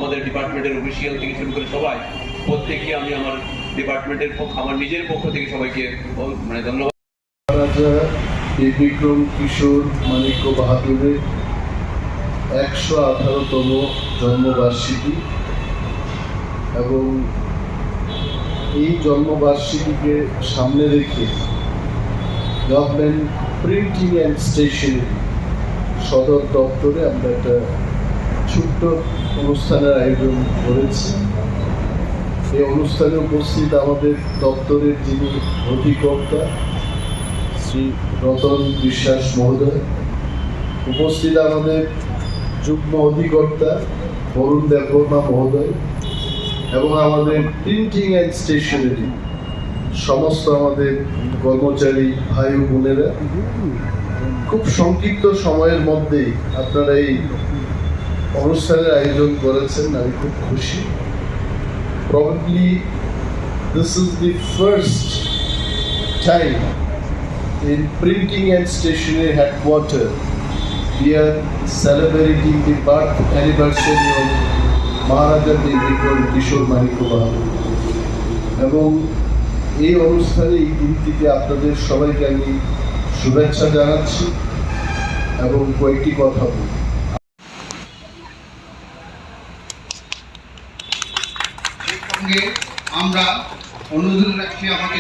আমাদের ডিপার্টমেন্টের অফিসিয়াল থেকে শুরু করে সবাই, প্রত্যেককে আমি আমার ডিপার্টমেন্টের আমার নিজের পক্ষ থেকে সবাইকে মানে ধন্যবাদ। রাজা বিক্রম কিশোর মানিক্য বাহাদুরের 118তম জন্মবার্ষিকী এবং এই জন্মবার্ষিকীকে সামনে রেখে গভর্নমেন্ট প্রিন্টিং অ্যান্ড স্টেশনারি সদর দপ্তরে আমরা একটা ছোট্ট অনুষ্ঠানের আয়োজন করেছি। এই অনুষ্ঠানে উপস্থিত আমাদের দপ্তরের যিনি অধিকর্তা শ্রী রতন বিশ্বাস মহোদয়, উপস্থিত আমাদের যুগ্ম অধিকর্তা বরুণ দেববর্মা মহোদয় এবং আমাদের প্রিন্টিং অ্যান্ড স্টেশনারি সমস্ত আমাদের কর্মচারী ভাই ও বোনেরা, খুব সংক্ষিপ্ত সময়ের মধ্যেই আপনারা এই অনুষ্ঠানের আয়োজন করেছেন। আমি খুব খুশি। Probably this is the first time in Printing and Stationery Headquarters we are celebrating the birth anniversary of Maharaja Bikram Kishore Manikya Bahadur এবং এই অনুষ্ঠানে এই দিনটিতে আপনাদের সবাইকে আমি শুভেচ্ছা জানাচ্ছি এবং কয়েকটি কথা বলব। আমরা অনুরোধ রাখছি আমাকে